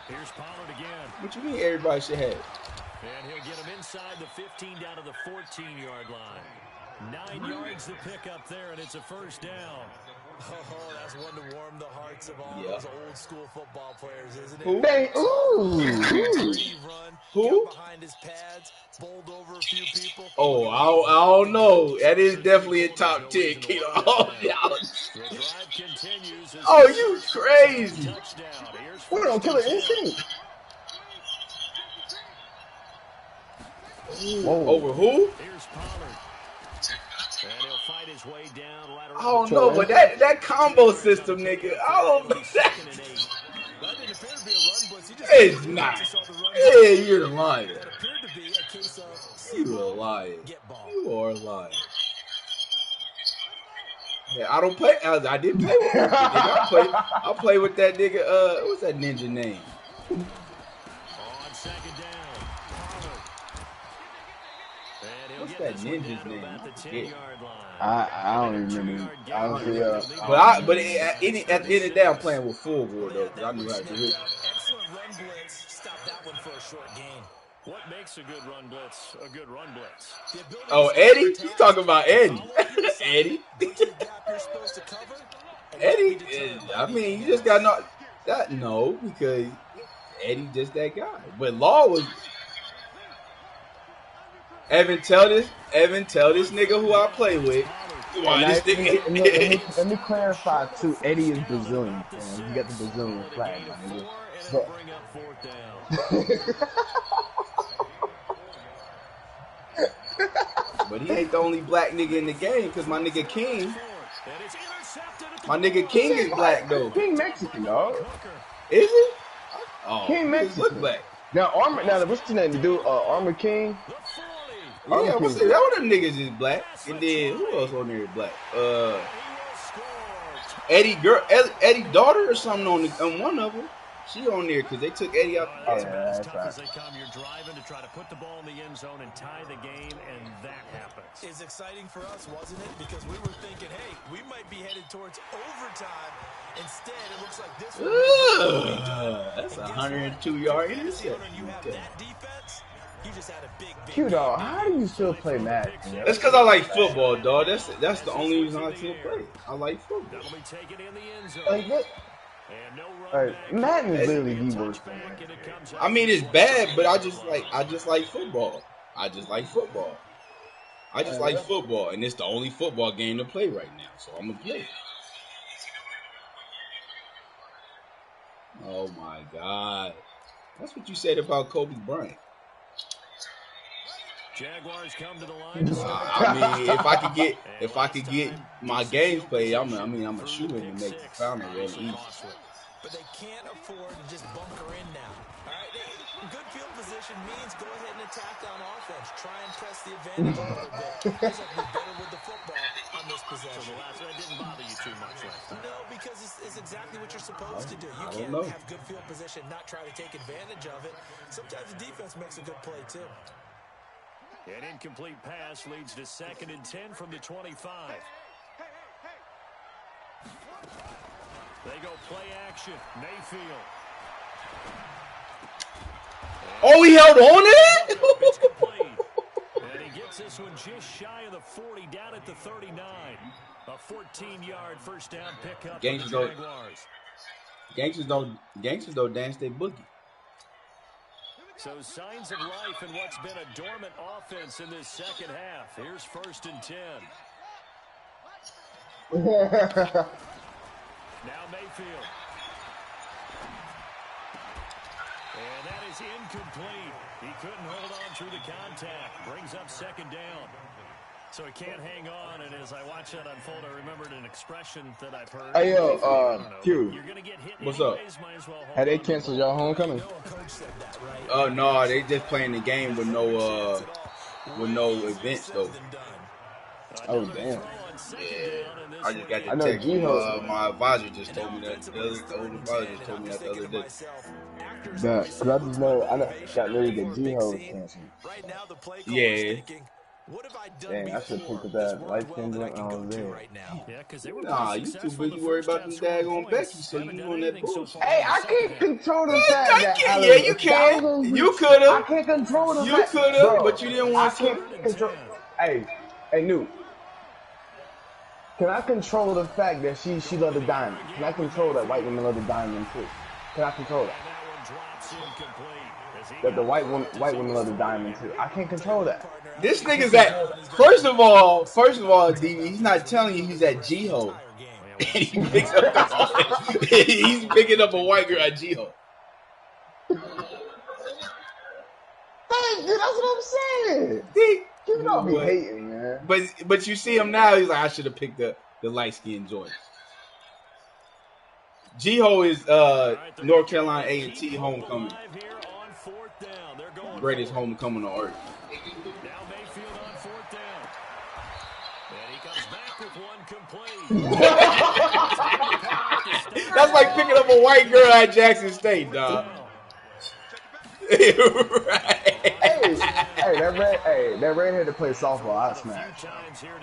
Here's Pollard again. What you mean everybody should have? And he'll get him inside the 15 down to the 14-yard line. 9 yards to pick up there, and it's a first down. Oh, that's one to warm the hearts of all those old school football players, isn't it? Who? Behind his pads, bowled over a few people. Oh, I don't know. That is definitely a top 10. Oh, you crazy. We're on Killer Instinct. Over who? I don't know, but that combo system, nigga, I don't know that. It's not. Yeah, you're lying. You are lying. You are lying. Yeah, I don't play. I didn't play with that nigga. I play with that nigga. What's that ninja name? What's that ninja's name? I don't even remember. But at the end of the day, I'm playing with full board though, because I knew how to do it. Excellent run blitz. Stop that one for a short gain. What makes a good run blitz a good run blitz? Oh, Eddie? You talking about Eddie? Eddie? Eddie? I mean, you just got no, because Eddie just that guy. But Law was Evan, tell this nigga who I play with. Why this nigga? Let me clarify too. Eddie is Brazilian, man. You got the Brazilian flag, my nigga. So. But he ain't the only black nigga in the game, because my nigga King is black though. King Mexican, dog. Is he? Oh, King Mexican. Look black. Now what's the name to do? Armor King. Yeah, what's that? All them niggas is black. And then who else on there is black? Eddie daughter or something on one of them. She on there because they took Eddie out. Well, that's right. As they come, you're driving to try to put the ball in the end zone and tie the game, and that happens. It's exciting for us, wasn't it? Because we were thinking, hey, we might be headed towards overtime. Instead, it looks like this. That's a 102-yard interception. You have that defense. You just had a big Q-Dog, how do you still play Madden? That's because I like football, dog. That's the only reason I still play. I like football. Madden is literally the worst thing. I mean, it's bad, but I just like football. I just like football, and it's the only football game to play right now. So I'm gonna play it. Oh my God, that's what you said about Kobe Bryant. Jaguars come to the line. I mean, if I could get my games played, I'm a shooter to make the final real easy. But they can't afford to just bunker in now. All right, good field position means go ahead and attack on offense. Try and press the advantage a little bit. Guys have to be better with the football on this possession. So the last one didn't bother you too much last time. No, because it's exactly what you're supposed to do. You can't have good field position, not try to take advantage of it. Sometimes the defense makes a good play too. An incomplete pass leads to 2nd and 10 from the 25. They go play action. Mayfield. Oh, he held on to that? And he gets this one just shy of the 40, down at the 39. A 14-yard first down pickup for the Jaguars. Gangsters don't dance, they boogie. So signs of life in what's been a dormant offense in this second half. Here's 1st and 10. Now Mayfield. And that is incomplete. He couldn't hold on through the contact. Brings up 2nd down. So he can't hang on, and as I watch that unfold, I remembered an expression that I've heard. Hey, Q. You're gonna get hit What's up? Had they canceled y'all homecoming? Oh, no, they just playing the game with no events, though. Oh, damn. Yeah, I just got the text from my advisor just told me that the other day. Because I just know, I got news that G-Ho was canceled. Yeah. Dang, I should have picked up that light skin joint when I was there. Nah, you too busy worried about them daggone Becky, so you on that bullshit. Hey, I can't control the fact that you can. You could have. I can't control the fact. You could have, but you didn't want to. Control. Hey, Newt. Can I control the fact that she loved the diamond? Can I control that white women love the diamond too? Can I control that? That the white women love the diamond too. I can't control that. This nigga's at first of all, DB, he's not telling you he's at G-Ho. He's picking up a white girl at G-Ho. Thank you, that's what I'm saying. You don't be hating, man. But you see him now, he's like, I should have picked the light skinned joint. G-Ho is North Carolina A&T homecoming. Greatest homecoming on earth. Now Mayfield on 4th down. And he comes back with one complete. That's like picking up a white girl at Jackson State, dog. Right. That redhead that plays softball, I smash.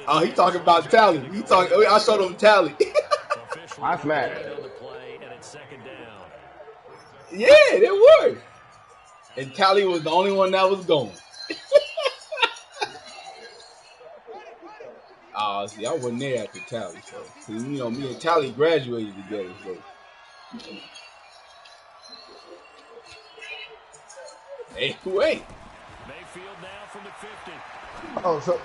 Oh, he talking about Tally. I showed him Tally. I smash. Yeah, it was. And Tally was the only one that was going. See, I wasn't there after Tally, so me and Tally graduated together. So Hey, wait. Mayfield now from the 50. Oh, so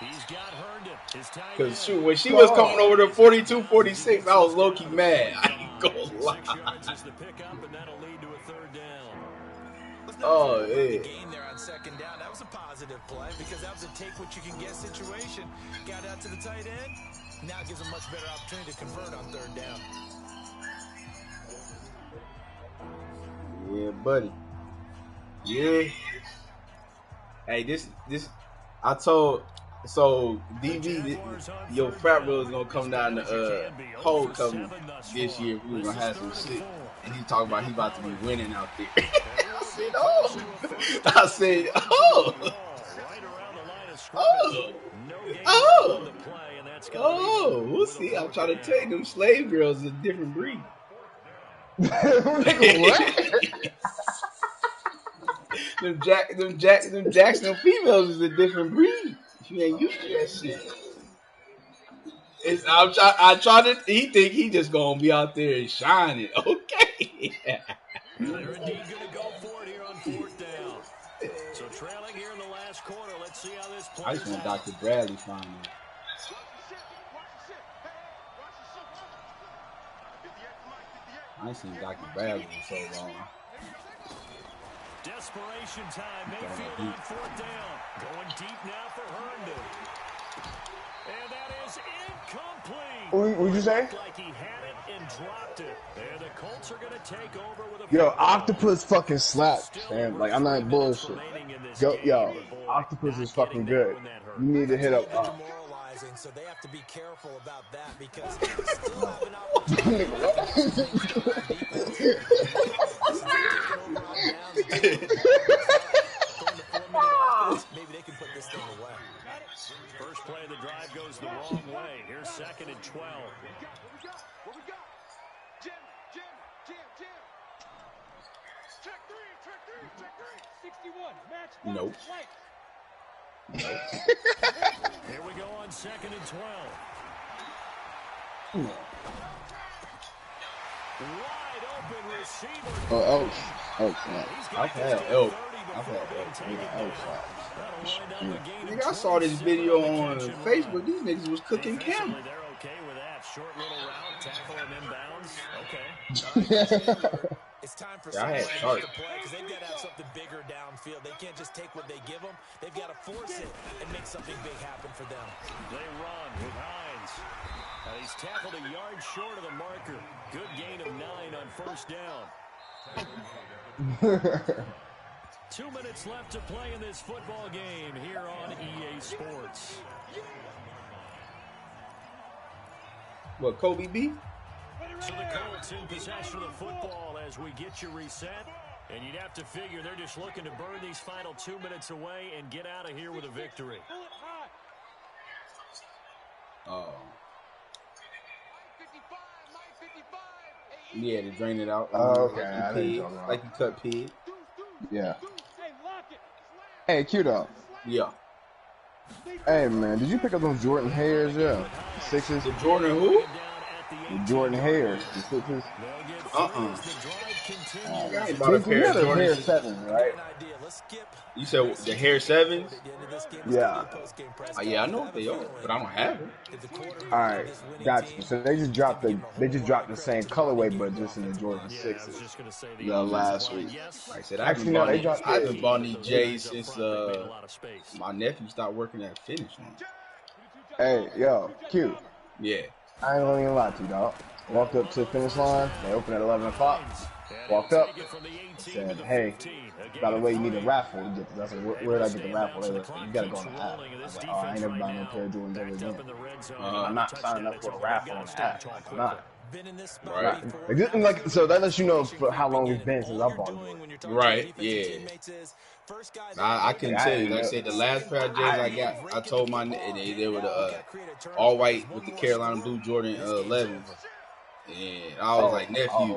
He's got Herndon. His tight end. Because shoot, when she was coming over to 42-46, I was low-key mad. I ain't gonna lie. 6 yards is the pickup, and that'll lead to a third down. Oh, The yeah. game there on second down, that was a positive play because that was a take what you can get situation. Got out to the tight end. Now gives a much better opportunity to convert on third down. Yeah, buddy. Yeah. Hey, this I told so DV your frat bro is gonna come down to homecoming this year. We was gonna have some shit. And he talking about he about to be winning out there. I said, oh. I said, oh. Oh. Oh. Oh. We'll see. I'm trying to tell you, them slave girls is a different breed. what? them Jackson females is a different breed. You ain't used to that shit. I try to. He think he just gonna be out there and shining. Okay. They're indeed going to go for it here on fourth down. So trailing here in the last quarter. Let's see how this plays. I just want Dr. Bradley finding. I ain't seen Dr. Bradley in so long. Desperation time. Mayfield on fourth down. Going deep now for Herndon. And that is incomplete. What'd you say? Like he had it and dropped it. And the Colts are going to take over with a Yo, Octopus fucking slaps, man. Like, I'm not bullshit. Yo, Octopus is fucking good. You need to hit up. So they have to be careful about that because they still have an opportunity. Maybe they can put this thing away. First play of the drive goes the wrong way. Here's 2nd and 12. What we got? Jim. Check three. 61. Match. Nope. Here we go on 2nd and 12. Wide open receiver. I've had elk. Nigga, I saw this video on Facebook. These niggas was cooking camel. They're okay with that. Short little route, tackle him inbounds. Okay. It's time for I had somebody to play because they've got to have something bigger downfield. They can't just take what they give them. They've got to force it and make something big happen for them. They run with Hines. He's tackled a yard short of the marker. Good gain of 9 on first down. 2 minutes left to play in this football game here on EA Sports. What, Kobe B? So the Colts in possession of the football as we get you reset. And you'd have to figure they're just looking to burn these final 2 minutes away and get out of here with a victory. Oh. Yeah, to drain it out. Oh, okay. Like you cut pig. Yeah. Hey, Q-Dog. Yeah. Hey, man, did you pick up those Jordan Hayers? Yeah. Sixes? The Jordan who? The Jordan Hayers. The sixes? I ain't about a pair of Jordan Hair 7, right? You said the Hair 7s? Yeah. Yeah, I know what they are, but I don't have them. All right, gotcha. So they just dropped the same colorway, but just in the Jordan 6s. Last week. Like I said, I haven't bought any J's since my nephew stopped working at Finish Line. Hey, yo, Q. Yeah. I ain't gonna even lie to you, dog. Walked up to the finish line. They opened at 11 o'clock. Walked up. Said, hey, by the way, you need a raffle to get this. I said, where did I get the raffle? They were like, you gotta go on the app. I was like, oh, I ain't never buying no pair of Jordans ever again. I'm not signing up for a raffle on the app. I'm not. Right. So that lets you know for how long it's been since I bought it. Right, yeah. I couldn't tell you. Like I said, the last pair of J's I got, I told my they were the all white with the Carolina blue Jordan 11s. And I was like, nephew.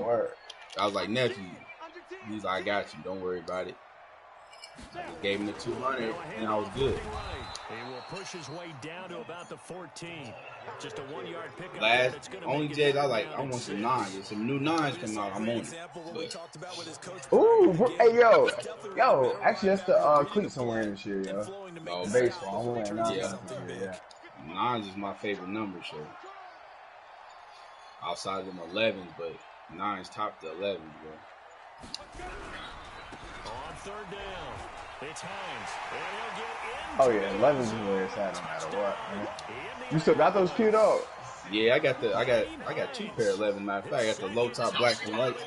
I was like, nephew. He's like, I got you. Don't worry about it. I just gave him the 200, and I was good. He will push his way down to about the 14. Just a 1-yard pickup. Last only J's, I want some 9s. There's some new 9s coming out. I'm on it. But, ooh, hey yo, actually that's the cleats I'm wearing this year, yo. no, Baseball, I'm wearing 9s yeah. this year, yeah. 9s is my favorite number, so outside of them 11s, but 9s top the 11s, bro. On third down, it's Hines, and oh yeah, 11s is where it's at no matter what, man. You still got those cute dog? Yeah, I got 2 pair of 11. Matter of fact, I got the low top blacks and whites.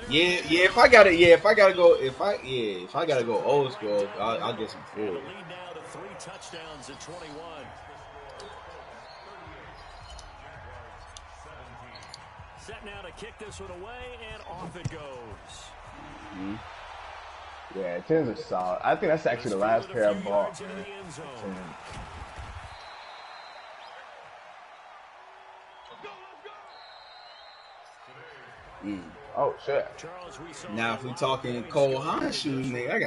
Yeah. If I gotta go old school, I'll get some food. touchdowns at 21. Set now to kick this one away, and off it goes. Mm-hmm. Yeah, 10s are solid. I think that's actually the last pair I bought. Mm. Oh shit! Now if we talking Cole Haan shoes, nigga, I got